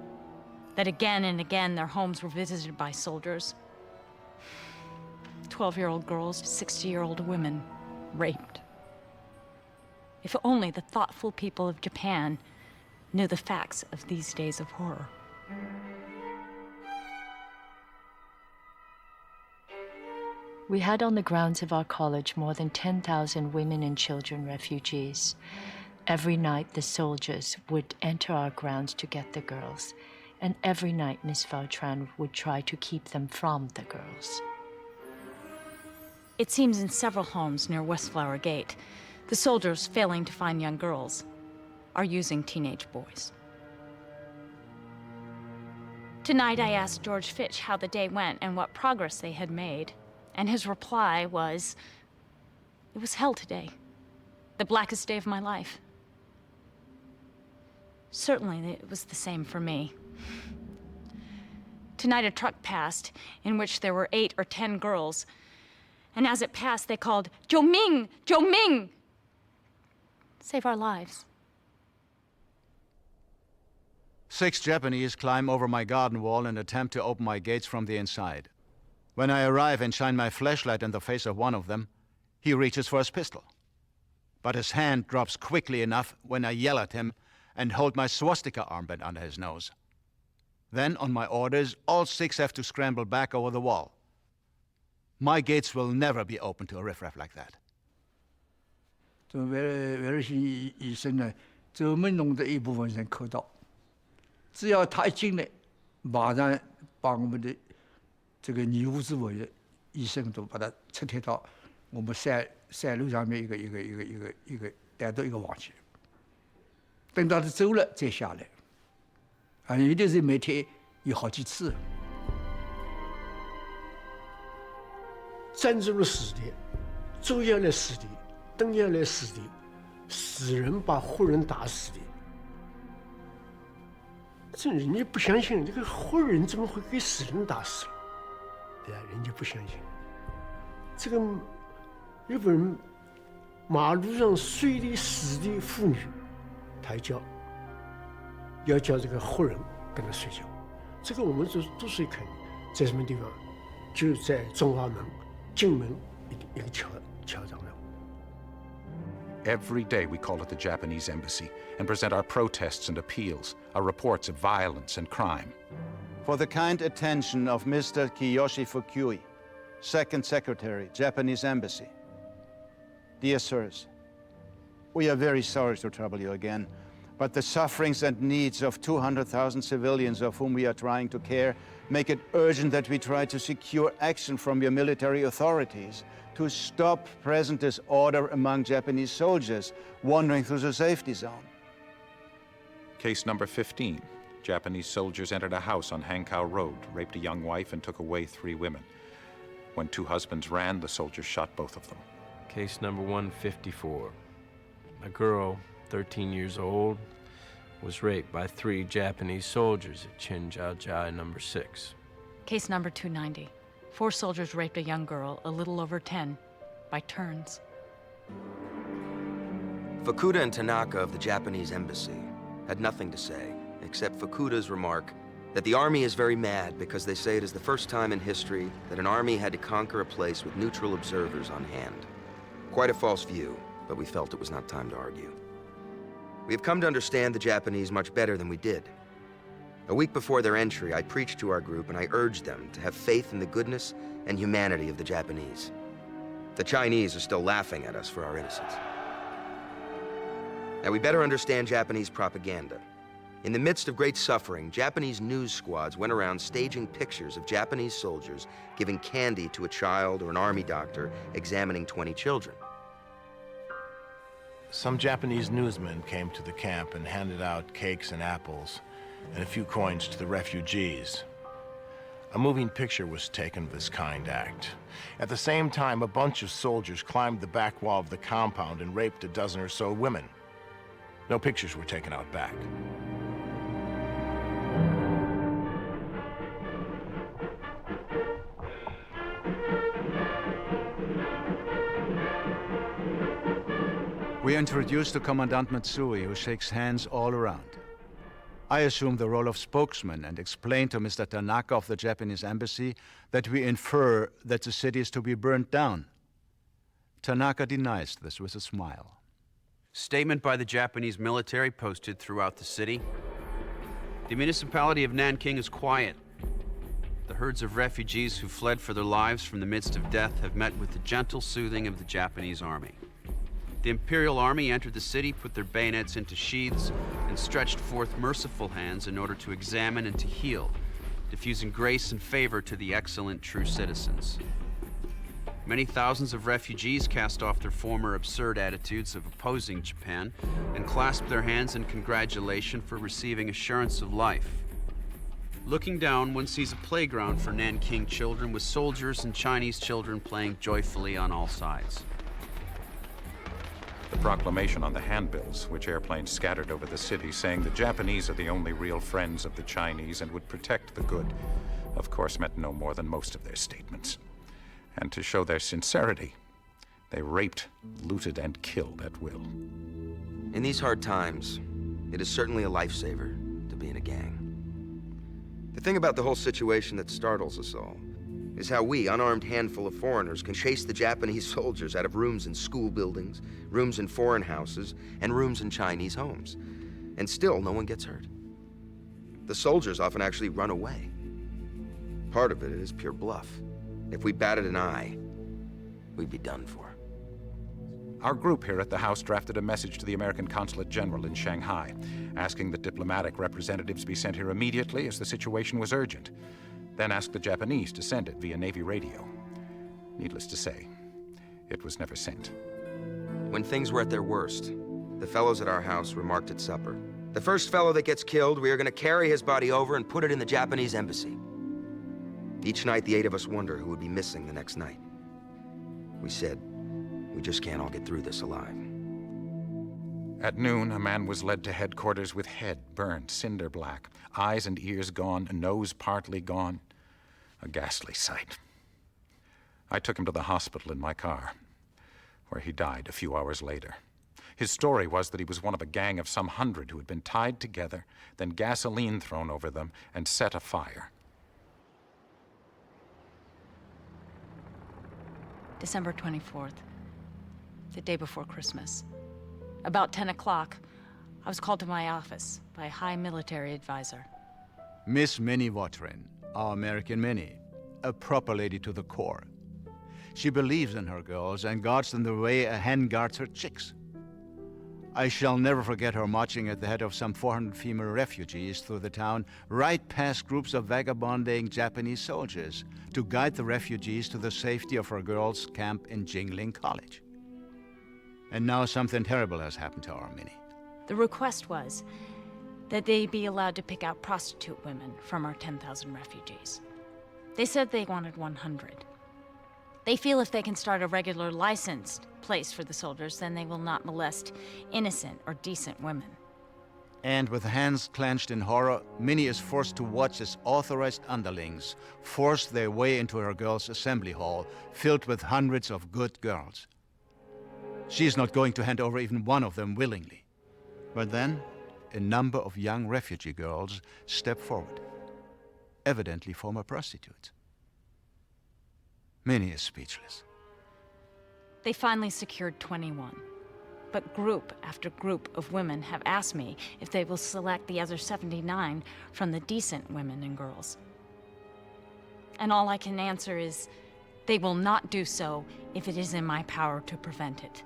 that again and again their homes were visited by soldiers. 12-year-old girls, 60-year-old women, raped. If only the thoughtful people of Japan knew the facts of these days of horror. We had on the grounds of our college more than 10,000 women and children refugees. Every night the soldiers would enter our grounds to get the girls, and every night Miss Vautran would try to keep them from the girls. It seems in several homes near Westflower Gate, the soldiers, failing to find young girls, are using teenage boys. Tonight I asked George Fitch how the day went and what progress they had made. And his reply was, it was hell today, the blackest day of my life. Certainly it was the same for me. Tonight a truck passed in which there were 8 or 10 girls, and as it passed they called, "Zhou Ming! Zhou Ming!" Save our lives. 6 Japanese climb over my garden wall and attempt to open my gates from the inside. When I arrive and shine my flashlight in the face of one of them, he reaches for his pistol. But his hand drops quickly enough when I yell at him and hold my swastika armband under his nose. Then, on my orders, all 6 have to scramble back over the wall. My gates will never be open to a riffraff like that. 这威尔逊医生呢，这么弄的一部分人口到，只要他一进来，马上把我们的这个医务之委的医生都把他撤退到我们山路上面一个带到一个房去，等到他走了再下来，啊，有的是每天有好几次。站住了死地，坐下来死地，蹲下来死地，死人把活人打死的。这人家不相信，这个活人怎么会给死人打死了？对啊，人家不相信。这个日本人马路上睡的死的妇女，他要叫这个活人跟他睡觉。这个我们都是看在什么地方，就在中华门进门一个桥上面。Every day we call at the Japanese embassy and present our protests and appeals, our reports of violence and crime. For the kind attention of Mr. Kiyoshi Fukui, Second Secretary, Japanese Embassy. Dear sirs, we are very sorry to trouble you again, but the sufferings and needs of 200,000 civilians of whom we are trying to care make it urgent that we try to secure action from your military authorities to stop present disorder among Japanese soldiers wandering through the safety zone. Case number 15. Japanese soldiers entered a house on Hankow Road, raped a young wife, and took away 3 women. When 2 husbands ran, the soldiers shot both of them. Case number 154. A girl, 13 years old, was raped by 3 Japanese soldiers at Chinjiajiai number 6. Case number 290. 4 soldiers raped a young girl, a little over 10, by turns. Fukuda and Tanaka of the Japanese embassy had nothing to say, except Fukuda's remark that the army is very mad because they say it is the first time in history that an army had to conquer a place with neutral observers on hand. Quite a false view, but we felt it was not time to argue. We have come to understand the Japanese much better than we did. A week before their entry, I preached to our group and I urged them to have faith in the goodness and humanity of the Japanese. The Chinese are still laughing at us for our innocence. Now, we better understand Japanese propaganda. In the midst of great suffering, Japanese news squads went around staging pictures of Japanese soldiers giving candy to a child or an army doctor examining 20 children. Some Japanese newsmen came to the camp and handed out cakes and apples and a few coins to the refugees. A moving picture was taken of this kind act. At the same time, a bunch of soldiers climbed the back wall of the compound and raped a dozen or so women. No pictures were taken out back. We introduced to Commandant Matsui, who shakes hands all around. I assume the role of spokesman and explain to Mr. Tanaka of the Japanese embassy that we infer that the city is to be burnt down. Tanaka denies this with a smile. Statement by the Japanese military posted throughout the city. The municipality of Nanking is quiet. The herds of refugees who fled for their lives from the midst of death have met with the gentle soothing of the Japanese army. The Imperial Army entered the city, put their bayonets into sheaths, and stretched forth merciful hands in order to examine and to heal, diffusing grace and favor to the excellent true citizens. Many thousands of refugees cast off their former absurd attitudes of opposing Japan and clasped their hands in congratulation for receiving assurance of life. Looking down, one sees a playground for Nanking children with soldiers and Chinese children playing joyfully on all sides. The proclamation on the handbills, which airplanes scattered over the city, saying the Japanese are the only real friends of the Chinese and would protect the good, of course meant no more than most of their statements. And to show their sincerity, they raped, looted, and killed at will. In these hard times, it is certainly a lifesaver to be in a gang. The thing about the whole situation that startles us all is how we, unarmed handful of foreigners, can chase the Japanese soldiers out of rooms in school buildings, rooms in foreign houses, and rooms in Chinese homes. And still, no one gets hurt. The soldiers often actually run away. Part of it is pure bluff. If we batted an eye, we'd be done for. Our group here at the House drafted a message to the American Consulate General in Shanghai, asking that diplomatic representatives be sent here immediately as the situation was urgent. Then asked the Japanese to send it via Navy radio. Needless to say, it was never sent. When things were at their worst, the fellows at our house remarked at supper, "The first fellow that gets killed, we are going to carry his body over and put it in the Japanese embassy." Each night, the 8 of us wonder who would be missing the next night. We said, we just can't all get through this alive. At noon, a man was led to headquarters with head burned cinder black, eyes and ears gone, a nose partly gone. A ghastly sight. I took him to the hospital in my car, where he died a few hours later. His story was that he was one of a gang of some 100 who had been tied together, then gasoline thrown over them, and set afire. December 24th, the day before Christmas. About 10 o'clock, I was called to my office by a high military advisor. Miss Minnie Watrin, our American Minnie, a proper lady to the core. She believes in her girls and guards them the way a hen guards her chicks. I shall never forget her marching at the head of some 400 female refugees through the town, right past groups of vagabonding Japanese soldiers, to guide the refugees to the safety of her girls' camp in Jingling College. And now something terrible has happened to our Minnie. The request was that they be allowed to pick out prostitute women from our 10,000 refugees. They said they wanted 100. They feel if they can start a regular licensed place for the soldiers, then they will not molest innocent or decent women. And with hands clenched in horror, Minnie is forced to watch as authorized underlings force their way into her girls' assembly hall, filled with hundreds of good girls. She is not going to hand over even one of them willingly. But then, a number of young refugee girls step forward, evidently former prostitutes. Minnie is speechless. They finally secured 21. but group after group of women have asked me if they will select the other 79 from the decent women and girls. And all I can answer is, they will not do so if it is in my power to prevent it.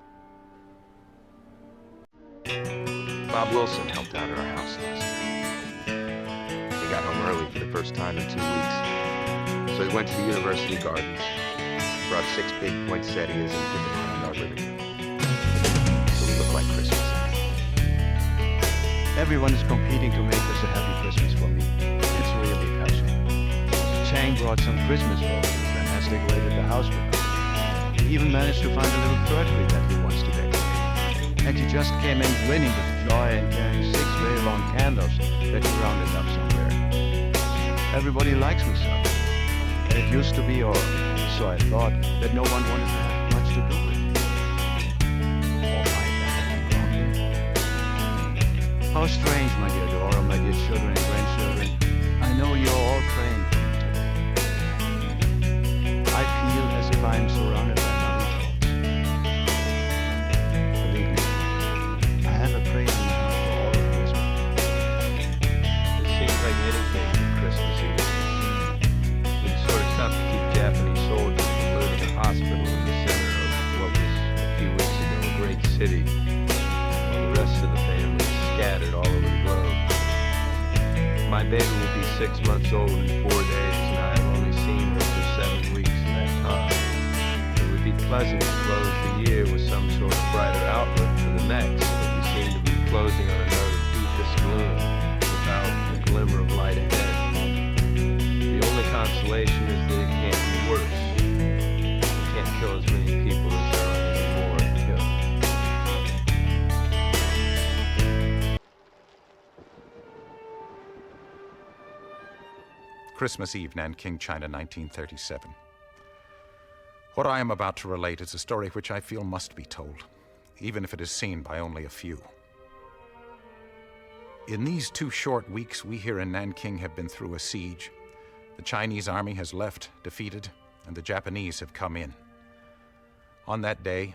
Bob Wilson helped out at our house last night. He got home early for the first time in 2 weeks. So he went to the university gardens, brought 6 big poinsettias and put them around our living room. So we look like Christmas. Everyone is competing to make this a happy Christmas for me. It's really touching. Chang brought some Christmas roses and has decorated the house with them. He even managed to find a little fir tree that he wants to decorate. And he just came in grinning with joy and carrying 6 very long candles that he rounded up somewhere. Everybody likes me so. And it used to be, or so I thought, that no one wanted to have much to do with me. Oh my God. How strange, my dear Dora, my dear children and grandchildren. I know you're all praying for me today. I feel as if I'm surrounded by loving thoughts. Believe me, I have a prayer in my heart for all of you as well. It seems like anything Christmas Eve. It's sort of tough to keep Japanese soldiers from looting a hospital in the center of what was a few weeks ago a great city, while the rest of the family is scattered all over the globe. My baby will be 6 months old in 4 days, and I have only seen her for 7 weeks in that time. It would be pleasant to close the year with some sort of brighter outlook for the next, but we seem to be closing on a note of deepest gloom without a glimmer of light ahead. The only consolation is that it can't be worse. We can't kill as many people as there are anymore to kill. Christmas Eve, Nanking, China, 1937. What I am about to relate is a story which I feel must be told, even if it is seen by only a few. In these 2 short weeks, we here in Nanking have been through a siege. The Chinese army has left, defeated, and the Japanese have come in. On that day,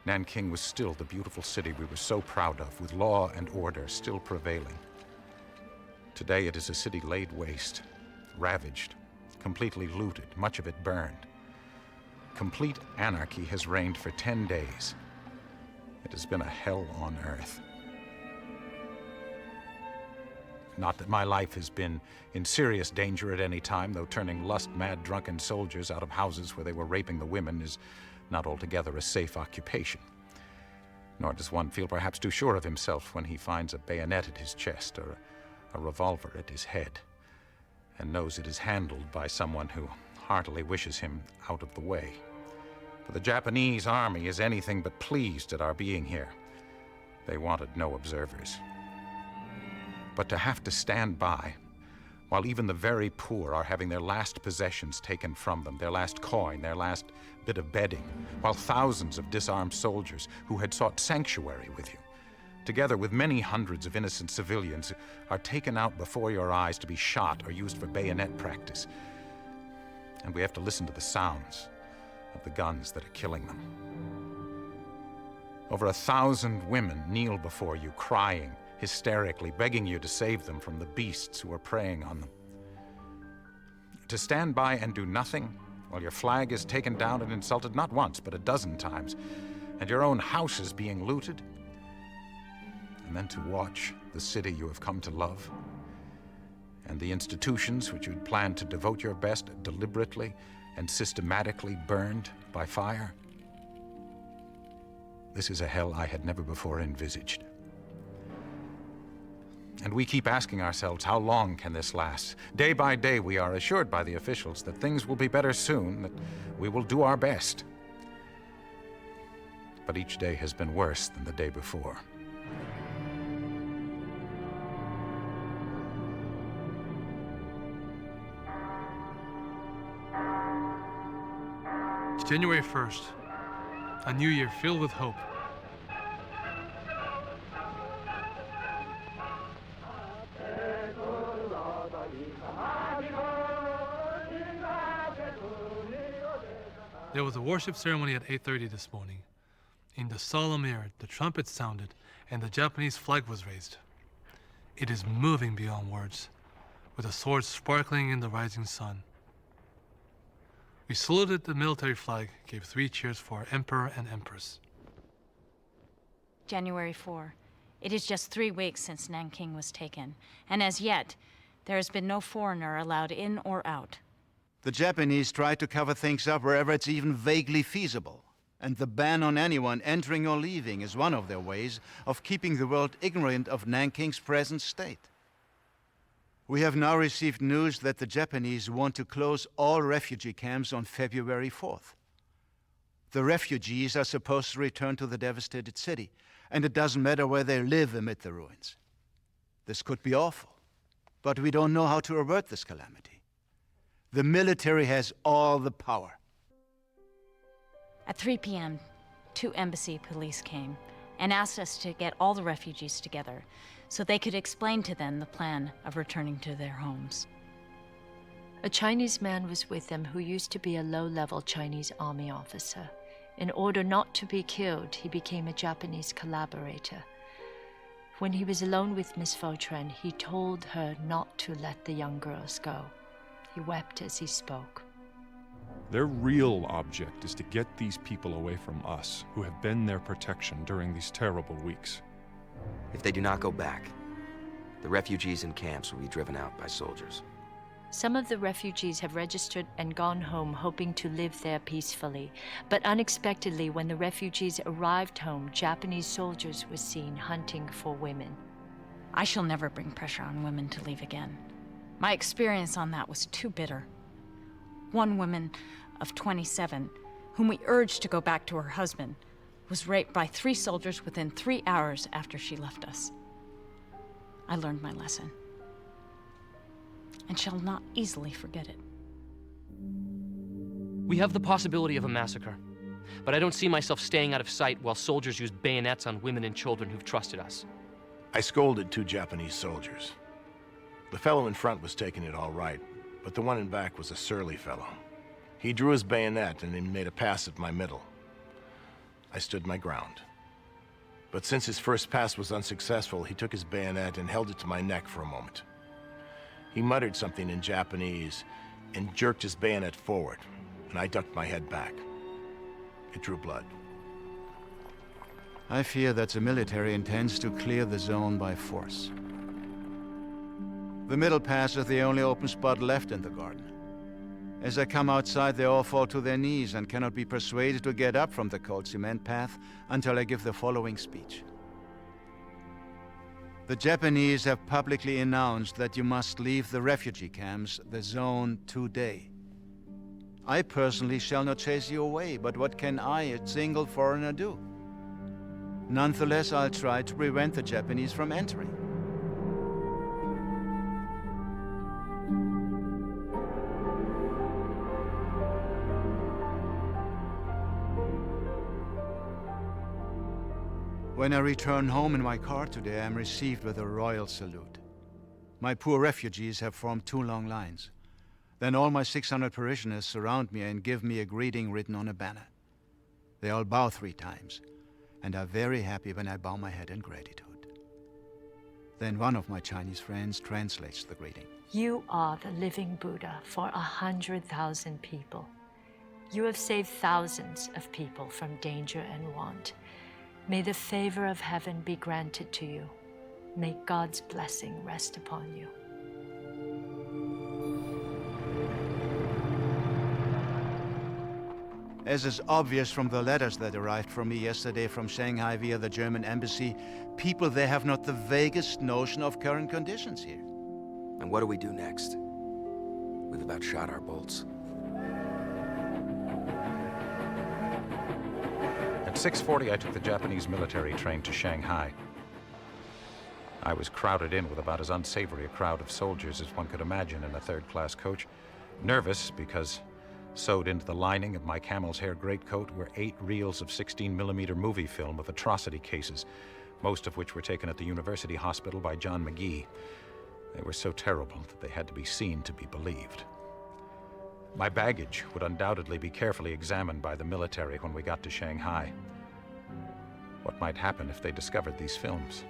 Nanking was still the beautiful city we were so proud of, with law and order still prevailing. Today it is a city laid waste, ravaged, completely looted, much of it burned. Complete anarchy has reigned for 10 days. It has been a hell on earth. Not that my life has been in serious danger at any time, though turning lust-mad, drunken soldiers out of houses where they were raping the women is not altogether a safe occupation. Nor does one feel perhaps too sure of himself when he finds a bayonet at his chest or a revolver at his head, and knows it is handled by someone who heartily wishes him out of the way. For the Japanese army is anything but pleased at our being here. They wanted no observers. But to have to stand by, while even the very poor are having their last possessions taken from them, their last coin, their last bit of bedding, while thousands of disarmed soldiers who had sought sanctuary with you, together with many hundreds of innocent civilians, are taken out before your eyes to be shot or used for bayonet practice. And we have to listen to the sounds of the guns that are killing them. Over 1,000 women kneel before you, crying, hysterically, begging you to save them from the beasts who are preying on them. To stand by and do nothing while your flag is taken down and insulted not once, but a dozen times, and your own house is being looted, and then to watch the city you have come to love, and the institutions which you'd planned to devote your best deliberately and systematically burned by fire. This is a hell I had never before envisaged. And we keep asking ourselves, how long can this last? Day by day, we are assured by the officials that things will be better soon, that we will do our best. But each day has been worse than the day before. January 1st, a new year filled with hope. There was a worship ceremony at 8:30 this morning. In the solemn air, the trumpet sounded, and the Japanese flag was raised. It is moving beyond words, with the swords sparkling in the rising sun. We saluted the military flag, gave 3 cheers for our emperor and empress. January 4. It is just 3 weeks since Nanking was taken, and as yet, there has been no foreigner allowed in or out. The Japanese try to cover things up wherever it's even vaguely feasible. And the ban on anyone entering or leaving is one of their ways of keeping the world ignorant of Nanking's present state. We have now received news that the Japanese want to close all refugee camps on February 4th. The refugees are supposed to return to the devastated city, and it doesn't matter where they live amid the ruins. This could be awful, but we don't know how to avert this calamity. The military has all the power. At 3 p.m., 2 embassy police came and asked us to get all the refugees together so they could explain to them the plan of returning to their homes. A Chinese man was with them who used to be a low-level Chinese army officer. In order not to be killed, he became a Japanese collaborator. When he was alone with Miss Vautrin, he told her not to let the young girls go. He wept as he spoke. Their real object is to get these people away from us, who have been their protection during these terrible weeks. If they do not go back, the refugees in camps will be driven out by soldiers. Some of the refugees have registered and gone home hoping to live there peacefully. But unexpectedly, when the refugees arrived home, Japanese soldiers were seen hunting for women. I shall never bring pressure on women to leave again. My experience on that was too bitter. One woman of 27, whom we urged to go back to her husband, was raped by 3 soldiers within 3 hours after she left us. I learned my lesson, and shall not easily forget it. We have the possibility of a massacre, but I don't see myself staying out of sight while soldiers use bayonets on women and children who've trusted us. I scolded 2 Japanese soldiers. The fellow in front was taking it all right, but the one in back was a surly fellow. He drew his bayonet and he made a pass at my middle. I stood my ground. But since his first pass was unsuccessful, he took his bayonet and held it to my neck for a moment. He muttered something in Japanese and jerked his bayonet forward, and I ducked my head back. It drew blood. I fear that the military intends to clear the zone by force. The middle pass is the only open spot left in the garden. As I come outside, they all fall to their knees and cannot be persuaded to get up from the cold cement path until I give the following speech. The Japanese have publicly announced that you must leave the refugee camps, the zone, today. I personally shall not chase you away, but what can I, a single foreigner, do? Nonetheless, I'll try to prevent the Japanese from entering. When I return home in my car today, I am received with a royal salute. My poor refugees have formed 2 long lines. Then all my 600 parishioners surround me and give me a greeting written on a banner. They all bow 3 times, and are very happy when I bow my head in gratitude. Then one of my Chinese friends translates the greeting. You are the living Buddha for 100,000 people. You have saved thousands of people from danger and want. May the favor of heaven be granted to you. May God's blessing rest upon you. As is obvious from the letters that arrived from me yesterday from Shanghai via the German embassy, people there have not the vaguest notion of current conditions here. And what do we do next? We've about shot our bolts. At 6:40, I took the Japanese military train to Shanghai. I was crowded in with about as unsavory a crowd of soldiers as one could imagine in a third-class coach. Nervous because sewed into the lining of my camel's hair greatcoat were 8 reels of 16mm movie film of atrocity cases, most of which were taken at the university hospital by John McGee. They were so terrible that they had to be seen to be believed. My baggage would undoubtedly be carefully examined by the military when we got to Shanghai. What might happen if they discovered these films?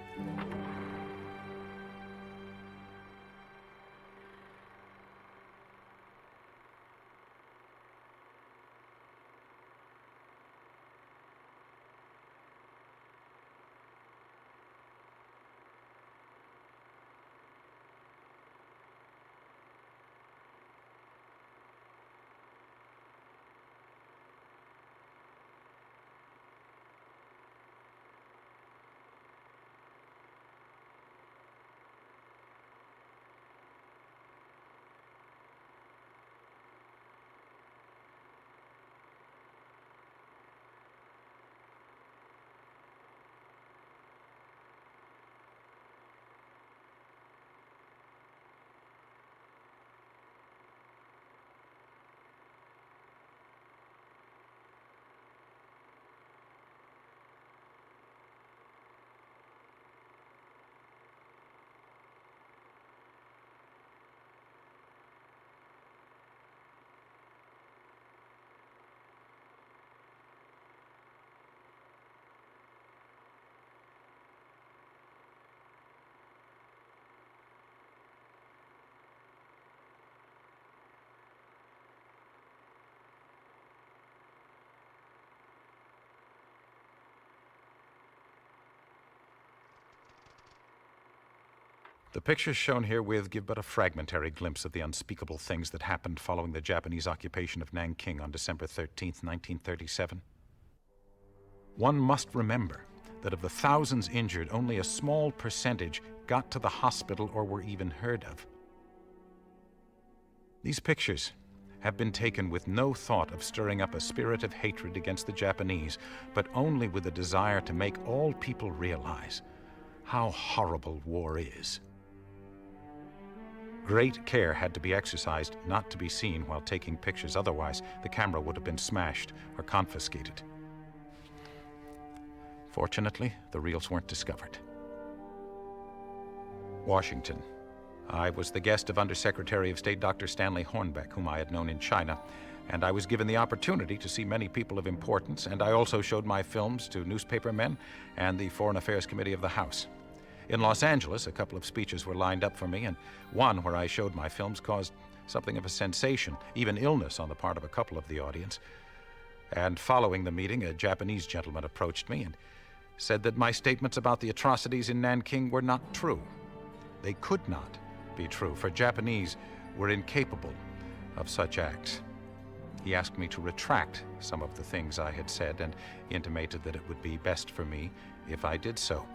The pictures shown herewith give but a fragmentary glimpse of the unspeakable things that happened following the Japanese occupation of Nanking on December 13th, 1937. One must remember that of the thousands injured, only a small percentage got to the hospital or were even heard of. These pictures have been taken with no thought of stirring up a spirit of hatred against the Japanese, but only with a desire to make all people realize how horrible war is. Great care had to be exercised not to be seen while taking pictures, otherwise the camera would have been smashed or confiscated. Fortunately, the reels weren't discovered. Washington. I was the guest of Undersecretary of State Dr. Stanley Hornbeck, whom I had known in China, and I was given the opportunity to see many people of importance, and I also showed my films to newspapermen and the Foreign Affairs Committee of the House. In Los Angeles, a couple of speeches were lined up for me, and one where I showed my films caused something of a sensation, even illness on the part of a couple of the audience. And following the meeting, a Japanese gentleman approached me and said that my statements about the atrocities in Nanking were not true. They could not be true, for Japanese were incapable of such acts. He asked me to retract some of the things I had said and intimated that it would be best for me if I did so.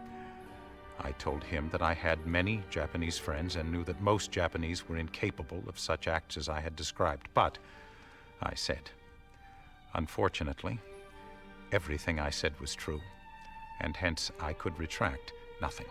I told him that I had many Japanese friends and knew that most Japanese were incapable of such acts as I had described. But, I said, unfortunately, everything I said was true, and hence I could retract nothing.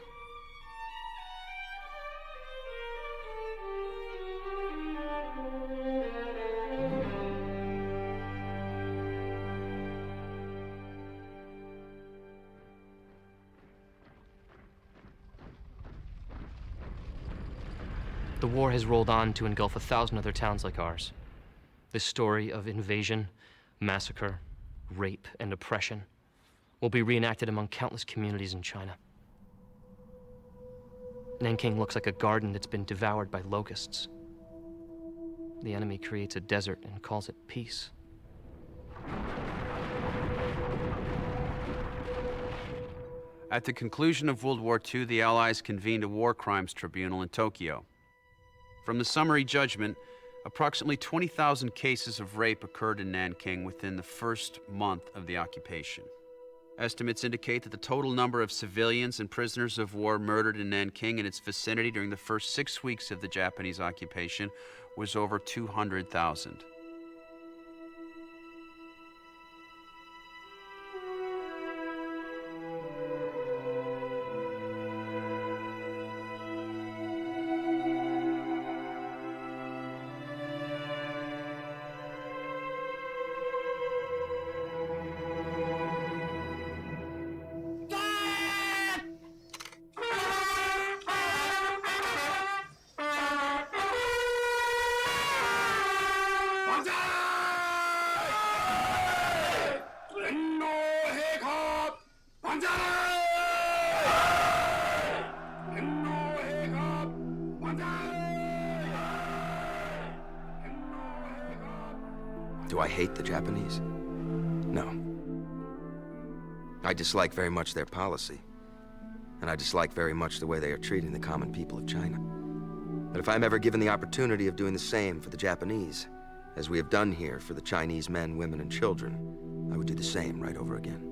The war has rolled on to engulf 1,000 other towns like ours. This story of invasion, massacre, rape, and oppression will be reenacted among countless communities in China. Nanking looks like a garden that's been devoured by locusts. The enemy creates a desert and calls it peace. At the conclusion of World War II, the Allies convened a war crimes tribunal in Tokyo. From the summary judgment, approximately 20,000 cases of rape occurred in Nanking within the first month of the occupation. Estimates indicate that the total number of civilians and prisoners of war murdered in Nanking and its vicinity during the first 6 weeks of the Japanese occupation was over 200,000. Do I hate the Japanese? No. I dislike very much their policy, and I dislike very much the way they are treating the common people of China. But if I'm ever given the opportunity of doing the same for the Japanese, as we have done here for the Chinese men, women, and children, I would do the same right over again.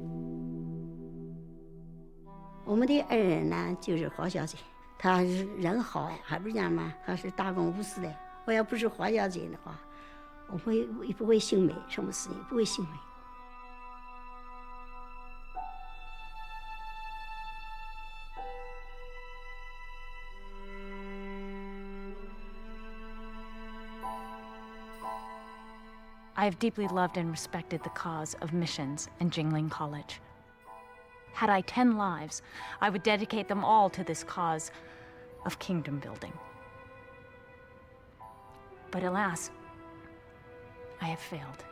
我们的二人呢，就是花小姐，她是人好呀，还不是讲嘛，她是大公无私的。我要不是花小姐的话，我不会幸美，什么事情不会幸美。I have deeply loved and respected the cause of missions and Jingling College. Had I 10 lives, I would dedicate them all to this cause of kingdom building. But alas, I have failed.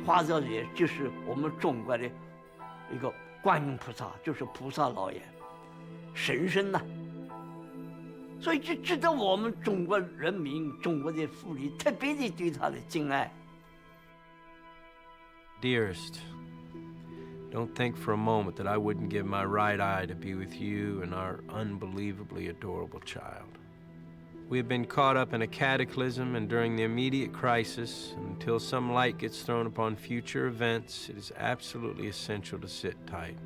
花小姐就是我们中国的一个观音菩萨，就是菩萨老爷，神圣呐。所以就值得我们中国人民、中国的妇女特别的对她的敬爱。Dearest, don't think for a moment that I wouldn't give my right eye to be with you and our unbelievably adorable child. We have been caught up in a cataclysm, and during the immediate crisis, until some light gets thrown upon future events, it is absolutely essential to sit tight.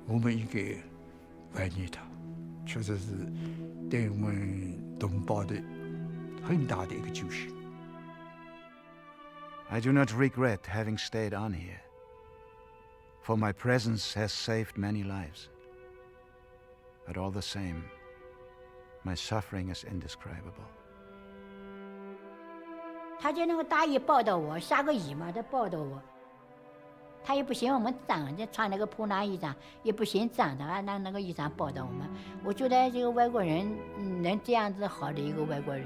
We 我们应该怀念他，确实是对我们同胞的很大的一个救赎。I do not regret having stayed on here, for my presence has saved many lives. But all the same, my suffering is indescribable. 他就那个大衣抱到我，下个雨嘛，他抱到我。他也不嫌我们脏，就穿那个破烂衣裳，也不嫌脏，他还拿那个衣裳抱到我们。我觉得这个外国人能这样子好的一个外国人。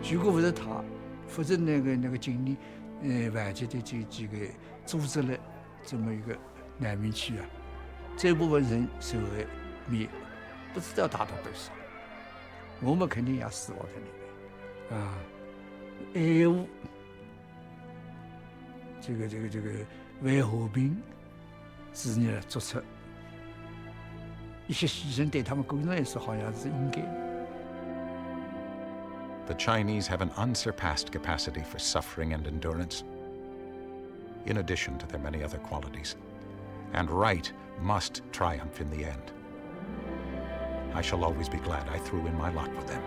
如果不是他，否则那个经理，外界的几个组织了这么一个难民区啊，这部分人受了灭，不知道达到多少，我们肯定要死亡在里面啊！爱护这个为和平事业做出一些牺牲，对他们个人来说好像是应该的。 The Chinese have an unsurpassed capacity for suffering and endurance, in addition to their many other qualities. And right must triumph in the end. I shall always be glad I threw in my lot with them.